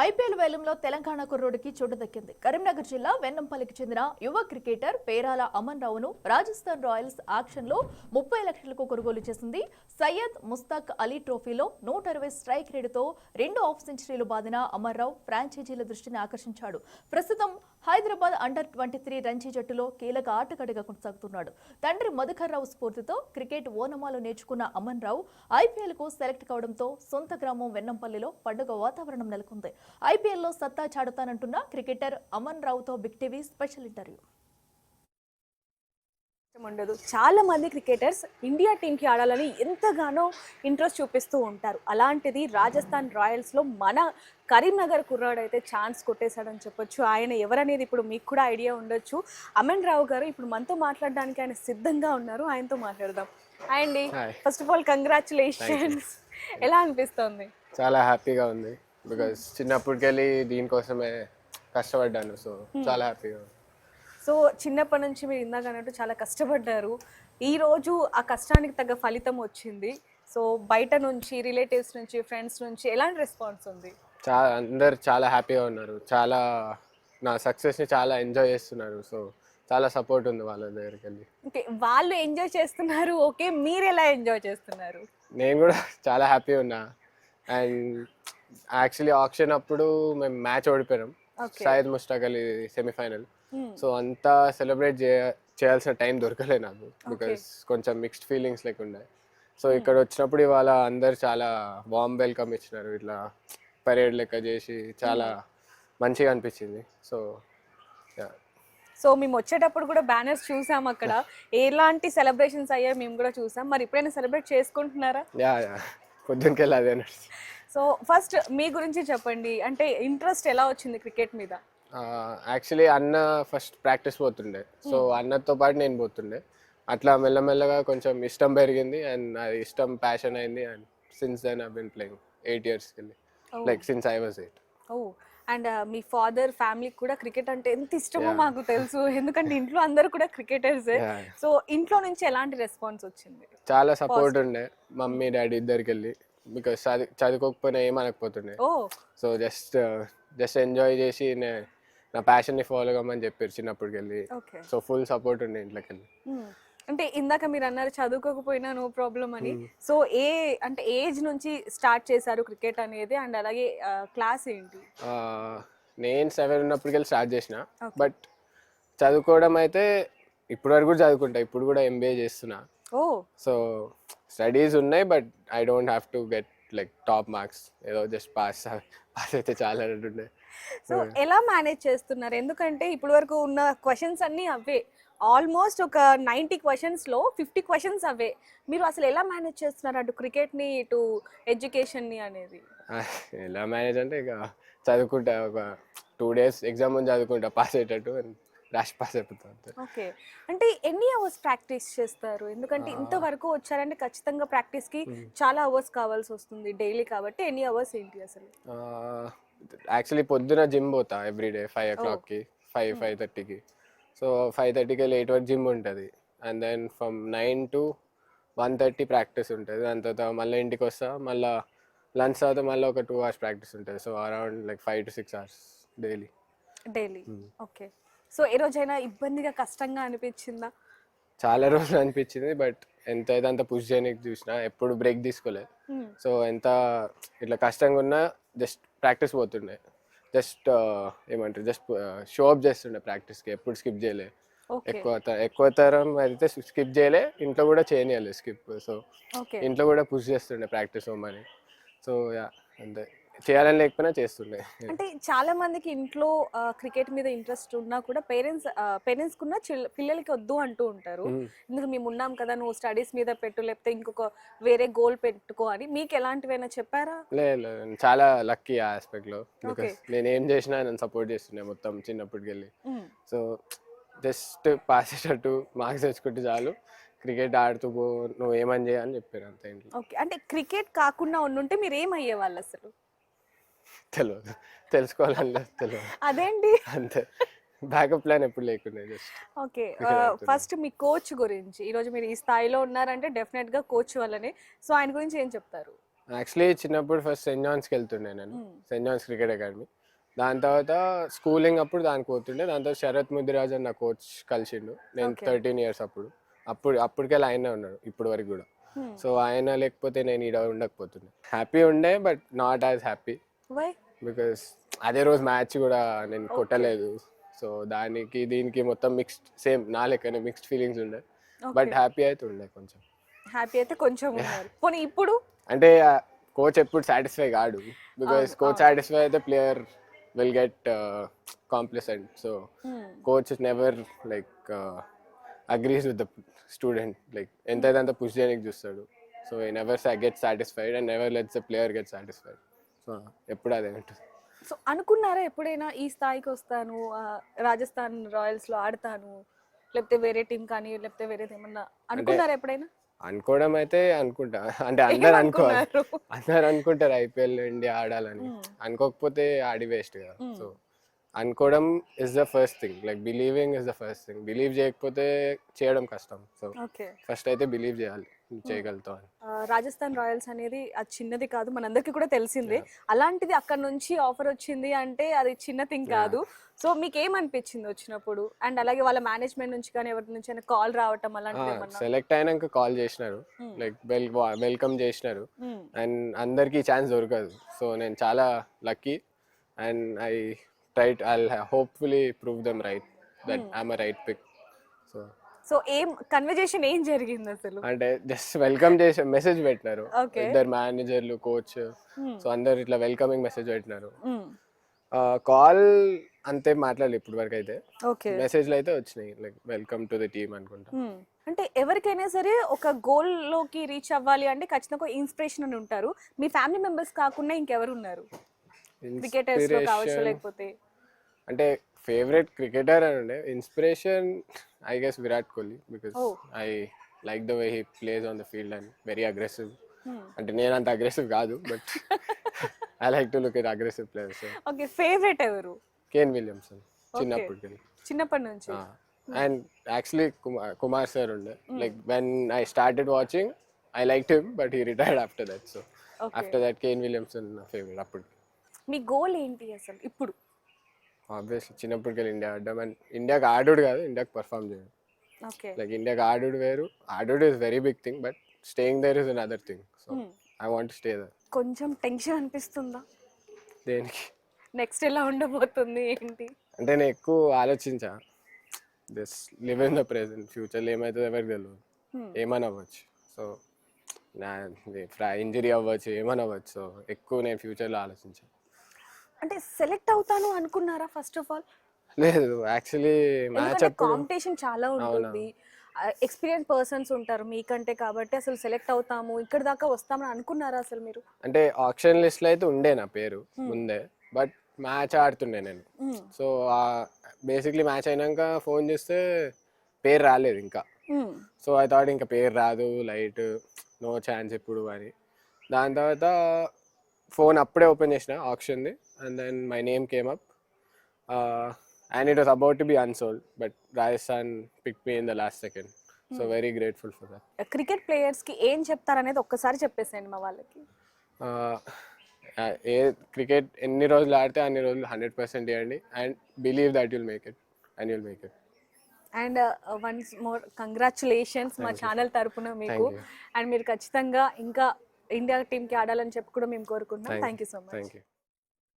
IPL వేలంలో తెలంగాణ కుర్రోడికి చోటు దక్కింది. కరీంనగర్ జిల్లా వెన్నంపల్లికి చెందిన యువ క్రికెటర్ పేరాల అమన్ రావును రాజస్థాన్ రాయల్స్ ఆక్షన్లో 30 లక్షలకు కొనుగోలు చేసింది. సయ్యద్ ముస్తాక్ అలీ ట్రోఫీలో 120 స్ట్రైక్ రేటుతో 2 హాఫ్ సెంచరీలు బాదిన అమన్ రావు ఫ్రాంచైజీల దృష్టిని ఆకర్షించాడు. ప్రస్తుతం హైదరాబాద్ అండర్-23 రంజీ జట్టులో కీలక ఆటగాడిగా కొనసాగుతున్నాడు. తండ్రి మధుకర్ రావు స్ఫూర్తితో క్రికెట్ ఓనమాలు నేర్చుకున్న అమన్ రావు ఐపీఎల్కు సెలెక్ట్ కావడంతో సొంత గ్రామం వెన్నంపల్లిలో పండుగ వాతావరణం నెలకొంది. ఐపీఎల్లో సత్తా చాటుతానంటున్న క్రికెటర్ అమన్ రావుతో బిగ్ టీవీ స్పెషల్ ఇంటర్వ్యూ. ఉండదు. చాలా మంది క్రికెటర్స్ ఇండియా టీంకి ఆడాలని ఎంతగానో ఇంట్రెస్ట్ చూపిస్తూ ఉంటారు. అలాంటిది రాజస్థాన్ రాయల్స్లో మన కరీంనగర్ కుర్రాడు అయితే ఛాన్స్ కొట్టేశాడని చెప్పొచ్చు. ఆయన ఎవరనేది ఇప్పుడు మీకు కూడా ఐడియా ఉండొచ్చు. అమన్ రావు గారు ఇప్పుడు మనతో మాట్లాడడానికి ఆయన సిద్ధంగా ఉన్నారు. ఆయనతో మాట్లాడదాం. హాయ్ అండి. First of all congratulations. ఎలా అనిపిస్తుంది? చాలా హ్యాపీగా ఉంది. బికాస్ చిన్నప్పటికెళ్ళి దీనికోసమే కష్టపడ్డాను. సో చాలా హ్యాపీగా ఉంది. సో చిన్నప్పటి నుంచి మీరు ఇందాక అన్నట్టు చాలా కష్టపడ్డారు. ఈరోజు ఆ కష్టానికి తగ్గ ఫలితం వచ్చింది. సో బయట నుంచి రిలేటివ్స్ నుంచి ఫ్రెండ్స్ నుంచి ఎలాంటి రెస్పాన్స్ ఉంది? అందరు చాలా హ్యాపీగా ఉన్నారు. చాలా నా సక్సెస్ని చాలా ఎంజాయ్ చేస్తున్నారు. సో చాలా సపోర్ట్ ఉంది వాళ్ళ దగ్గరికి వెళ్ళి. ఓకే, వాళ్ళు ఎంజాయ్ చేస్తున్నారు. ఓకే, మీరు ఎలా ఎంజాయ్ చేస్తున్నారు? నేను కూడా చాలా హ్యాపీ ఉన్నా. అండ్ యాక్చువల్లీ ఆక్షన్ అప్పుడు మేము మ్యాచ్ ఓడిపోయాం. సయ్యద్ ముస్తాక్ అలీ సెమీఫైనల్. సో అంతా సెలబ్రేట్ చేయాల్సిన టైం దొరకలే నాకు. బికాస్ కొంచెం మిక్స్డ్ ఫీలింగ్స్ లేకుండా. సో ఇక్కడ వచ్చినప్పుడు ఇవాళ అందరు చాలా వార్మ్ వెల్కమ్ ఇచ్చినారు. ఇట్లా పరేడ్ లెక్క చేసి చాలా మంచిగా అనిపించింది. సో సో మేము వచ్చేటప్పుడు కూడా బ్యానర్స్ చూసాం. అక్కడ ఎలాంటి సెలబ్రేషన్స్ అయ్యాయి మేము కూడా చూసాం. మరి ఎప్పుడైనా సెలబ్రేట్ చేసుకుంటున్నారా? పొద్దునకెళ్ళి అదే. సో ఫస్ట్ మీ గురించి చెప్పండి. అంటే ఇంట్రెస్ట్ ఎలా వచ్చింది క్రికెట్ మీద? యాక్చువల్లీ అన్న ఫస్ట్ ప్రాక్టీస్ పోతుండే. సో అన్నతో పాటు నేను పోతుండే. అట్లా మెల్లమెల్లగా కొంచెం ఇష్టం పెరిగింది. అండ్ అది ఇష్టం ప్యాషన్ అయింది. And since then I been playing 8 years కెళ్ళి, like since I was 8. And మీ ఫాదర్ ఫ్యామిలీకి కూడా క్రికెట్ అంటే ఎంత ఇష్టమో మాకు తెలుసు. ఎందుకంటే ఇంట్లో అందరూ కూడా క్రికెటర్సే. సో ఇంట్లో నుంచి ఎలాంటి రెస్పాన్స్ వచ్చింది? చాలా సపోర్ట్ ఉండే మమ్మీ డాడీ ఇద్దరికి వెళ్ళి. బికాస్ చదువుకోకపోయినా ఏమనకపోతుండే. సో జస్ట్ ఎంజాయ్ చేసి నా ప్యాషన్ని ఫాలో కమ్మని చెప్పారు చిన్నప్పటికి వెళ్ళి. సో ఫుల్ సపోర్ట్ ఉండే ఇంట్లోకి వెళ్ళి. అంటే ఇందాక మీరు అన్నారు చదువుకోకపోయినా నో ప్రాబ్లం అని. సో అంటే ఏజ్ నుంచి స్టార్ట్ చేశారు క్రికెట్ అనేది? అండ్ అలాగే క్లాస్ ఏంటి? నేను 7 ఉన్నప్పటికెళ్ళి స్టార్ట్ చేసిన. బట్ చదువుకోవడం అయితే ఇప్పుడు వరకు కూడా చదువుకుంటా. ఇప్పుడు కూడా MBA చేస్తున్నా. సో స్టడీస్ ఉన్నాయి. But I don't have to get like top marks. ఏదో జస్ట్ పాస్ అయితే చాలా ఉండే. సో ఎలా మేనేజ్ చేస్తున్నారు? ఎందుకంటే ఇప్పటి వరకు ఉన్న క్వశ్చన్స్ అన్నీ అవే. ఆల్మోస్ట్ ఒక 90 క్వశ్చన్స్లో 50 క్వశ్చన్స్ అవే. మీరు అసలు ఎలా మేనేజ్ చేస్తున్నారు అటు క్రికెట్ని ఇటు ఎడ్యుకేషన్ని అనేది? ఎలా మేనేజ్ అంటే ఇక చదువుకుంటా. ఒక 2 days ఎగ్జామ్ ముందు చదువుకుంటా పాస్ అయ్యేటట్టు. రాసి పాస్ అయిపోతాను. ఓకే, అంటే ఎన్ని అవర్స్ ప్రాక్టీస్ చేస్తారు? ఎందుకంటే ఇంతవరకు వచ్చారంటే ఖచ్చితంగా ప్రాక్టీస్కి చాలా అవర్స్ కావాల్సి వస్తుంది డైలీ. కాబట్టి ఎన్ని అవర్స్ ఏంటి అసలు? యాక్చువల్లీ పొద్దున జిమ్ పోతా ఎవ్రీడే 5 o'clockకి, 5:30కి. సో 5:30కి వెళ్ళి 8 వరకు జిమ్ ఉంటుంది. And then from 9 to 1:30 practice ఉంటుంది. దాని తర్వాత మళ్ళీ ఇంటికి వస్తా. మళ్ళీ లంచ్ తర్వాత మళ్ళీ ఒక 2 hours ప్రాక్టీస్ ఉంటుంది. So around like 5 to 6 hours daily. Okay, so ఏ రోజైనా ఇబ్బందిగా కష్టంగా అనిపించిందా? చాలా రోజులు అనిపించింది. బట్ ఎంత అయితే అంత పుష్ చేయడానికి చూసినా ఎప్పుడు బ్రేక్ తీసుకోలేదు. సో ఎంత ఇట్లా కష్టంగా ఉన్నా జస్ట్ ప్రాక్టీస్ పోతుండే. జస్ట్ ఏమంటారు, జస్ట్ షో అప్ చేస్తుండే ప్రాక్టీస్కి. ఎప్పుడు స్కిప్ చేయలే. ఎక్కువ తరం అయితే స్కిప్ చేయలే. ఇంట్లో కూడా చేయనియాలి స్కిప్. సో ఇంట్లో కూడా పుష్ చేస్తుండే ప్రాక్టీస్ అవ్వమని. సో అంతే, చేయాలని లేకపోయినా చేస్తుండే. అంటే చాలా మందికి ఇంట్లో క్రికెట్ మీద ఇంట్రెస్ట్ ఉన్నా కూడా పేరెంట్స్ కున్న పిల్లలకి వద్దు అంటూ ఉంటారు. ఎందుకు మేము ఉన్నాం కదా, నువ్వు స్టడీస్ మీద పెట్టు, లేకపోతే ఇంకొక వేరే గోల్ పెట్టుకో అని. మీకు ఎలాంటివైనా చెప్పారా? లేదు, చాలా లక్కీ ఆ ఆస్పెక్ట్ లో. బికాస్ నేను ఏం చేసినా నన్ను సపోర్ట్ చేస్తుండే మొత్తం చిన్నప్పటికి వెళ్ళి. సో జస్ట్ పాస్ అయ్యేటట్టు మార్క్స్ తెచ్చుకుంటే చాలు, క్రికెట్ ఆడుతూ పో, నువ్వు ఏమని చేయని చెప్పారు అంతే ఇంట్లో. ఓకే, అంటే క్రికెట్ కాకుండా ఉండుంటే మీరు ఏమయ్యేవాళ్ళు అసలు? తెలియదు, తెలుసుకోవాలని తెలియదు. అదేంటి? అంతే, బ్యాకప్ ప్లాన్ ఎప్పుడు లేకుండా జస్ట్. ఓకే, ఫస్ట్ మీ కోచ్ గురించి. ఈరోజు మీరు ఈ స్థాయిలో ఉన్నారంటే డెఫినెట్గా కోచ్ వల్లనే. సో ఆయన గురించి ఏం చెప్తారు? యాక్చువల్లీ చిన్నప్పుడు ఫస్ట్ సెయింట్ జాన్స్కి వెళ్తుండే నేను, సెయింట్ జాన్స్ క్రికెట్ అకాడమీ. దాని తర్వాత స్కూలింగ్ అప్పుడు దానికి పోతుండే. దాని తర్వాత శరత్ ముదిరాజ్ అని నా కోచ్ కలిసిండు. నేను 13 years అప్పటికెళ్ళి ఆయనే ఉన్నాడు ఇప్పటి వరకు కూడా. సో ఆయన లేకపోతే నేను ఈడ ఉండకపోతుండే. హ్యాపీ ఉండే but not as happy because అదే రోజు మ్యాచ్ కూడా నేను కొట్టలేదు. సో దానికి దీనికి మొత్తం మిక్స్డ్, సేమ్ నా లెక్కనే మిక్స్డ్ ఫీలింగ్స్ ఉండే. బట్ హ్యాపీ అయితే ఉండే కొంచెం. హ్యాపీ అయితే కొంచెం ఉన్నారు. పోనీ ఇప్పుడు అంటే కోచ్ ఎప్పుడు సాటిస్ఫై కాడు, బికాస్ కోచ్ సాటిస్ఫై అయితే player will get complacent. So coach never like agrees with the student, like ఎంతైతే అంత పుష్ చేయడానికి చూస్తాడు. సో ఈ never get satisfied and never lets the player get satisfied. So ఎప్పుడు అదే ఉంటుంది. సో అనుకున్నారా ఎప్పుడైనా ఈ స్థాయికి వస్తాను, రాజస్థాన్ రాయల్స్లో ఆడతాను, లేకపోతే వేరే టీం కానీ లేకపోతే వేరేది ఏమన్నా అనుకున్నారా ఎప్పుడైనా? అనుకోవడం అయితే అనుకుంటా, అంటే అందరు అనుకుంటారు ఐపీఎల్ ఇండియా ఆడాలని. అనుకోకపోతే ఆడి వేస్ట్ కదా. సో అనుకోవడం is the first thing, like believing is the first thing. Believe చేయకపోతే చేయడం కష్టం. సో ఫస్ట్ అయితే బిలీవ్ చేయాలి, చేయగలుగుతాం అని. రాజస్థాన్ రాయల్స్ అనేది అది చిన్నది కాదు, మనందరికీ కూడా తెలిసిందే. అలాంటిది అక్కడ నుంచి ఆఫర్ వచ్చింది అంటే అది చిన్న థింగ్ కాదు. సో మీకు ఏమనిపించింది వచ్చినప్పుడు? అండ్ అలాగే వాళ్ళ మేనేజ్మెంట్ నుంచి కానీ ఎవరి నుంచి కాల్ రావటం అలాంటిది? సెలెక్ట్ అయినాక కాల్ చేసినారు, లైక్ వెల్కమ్ చేసినారు. అండ్ అందరికి ఛాన్స్ దొరకదు. సో నేను చాలా lucky and I'll hopefully prove them right that I'm a right pick. So ఏం కన్వర్జేషన్ ఏం జరిగింది అసలు? అంటే జస్ట్ వెల్కమ్ చేసి మెసేజ్ పెట్టినారు ఇద్దరు మేనేజర్లు, కోచ్. సో అందరు ఇట్లా వెల్కమింగ్ మెసేజ్ పెట్టినారు. కాల్ అంతే మాట్లాడలేదు ఇప్పుడు వరకు అయితే. మెసేజ్లు అయితే వచ్చినాయి, like welcome to the team అనుకుంటా. అంటే ఎవరికైనా సరే ఒక గోల్ లోకి రీచ్ అవ్వాలి అంటే ఖచ్చితంగా ఒక ఇన్స్పిరేషన్ అని ఉంటారు. మీ ఫ్యామిలీ మెంబర్స్ కాకుండా ఇంకెవరు ఉన్నారు క్రికెటర్స్ లో కావచ్చు లేకపోతే? అంటే ఫేవరెట్ క్రికెటర్ అని ఉండే inspiration I guess Virat Kohli, because I like the way he plays on the field and very aggressive. అంటే నేను అంత అగ్రెసివ్ కాదు, but I like to look at aggressive players. Okay, favourite ఎవరు? కేన్ విలియమ్సన్ చిన్నప్పటి నుంచి. And actually Kumar sir ఉండే, like when I started watching I liked him, but he retired after that. So after that Kane Williamson నా favourite. అప్పుడు మీ goal ఏంటి అసలు ఇప్పుడు? ఆబ్వియస్లీ చిన్నప్పటికెళ్ళి ఇండియా ఆడడం, అండ్ ఇండియాకి ఆడుడు కాదు, ఇండియాకి పర్ఫామ్ చేయడం. లైక్ ఇండియాకి ఆడుడు వేరు, ఆడుడు is very big thing, but staying there is another thing. So I want to stay there. కొంచెం టెన్షన్ అనిపిస్తుందా? దేనికి? నెక్స్ట్ ఎలా ఉండబోతుంది ఏంటి అంటే నేను ఎక్కువ ఆలోచించా, just live in the present. ఫ్యూచర్లో ఏమవుతుందో ఎవరికి తెలియదు, ఏమని అవ్వచ్చు. సో నా ఇంజరీ అవ్వచ్చు, ఏమని అవ్వచ్చు. సో ఎక్కువ నేను ఫ్యూచర్లో ఆలోచించాను. అంటే సెలెక్ట్ అవుతాను అనుకున్నారా ఫస్ట్ ఆఫ్ ఆల్? లేదు, యాక్చువల్లీ మ్యాచ్ అప్పుడు కాంపిటీషన్ చాలా ఉంటుంది, ఎక్స్పీరియన్స్ పర్సన్స్ ఉంటారు మీకంటే, కాబట్టి అసలు సెలెక్ట్ అవుతాము ఇక్కడ దాకా వస్తామని అనుకున్నారా అసలు మీరు? అంటే ఆప్షన్ లిస్ట్లో అయితే ఉండే నా పేరు ముందే, బట్ మ్యాచ్ ఆడుతుండే నేను. సో బేసిక్లీ మ్యాచ్ అయినాక ఫోన్ చేస్తే పేరు రాలేదు ఇంకా. సో ఐ థాట్ ఇంకా పేరు రాదు, లైట్, నో ఛాన్స్ ఇప్పుడు అని. దాని తర్వాత ఫోన్ అప్పుడే ఓపెన్ చేసిన ఆప్షన్ది, and then my name came up and it was about to be unsold, but Rajasthan picked me in the last second. So very grateful for that. Cricket players కి ఏం చెప్తారనేది ఒక్కసారి చెప్పేసేయండి మా వాళ్ళకి. ఏ క్రికెట్ ఎన్ని రోజులు ఆడితే అన్ని రోజులు 100% ఇవ్వండి, and believe that you'll make it and you'll make it. And once more congratulations మా ఛానల్ తరపున మీకు. అండ్ మీరు ఖచ్చితంగా ఇంకా ఇండియా టీంకి ఆడాలని చెప్పి కూడా మేము కోరుకుంటున్నాం. Thank you so much.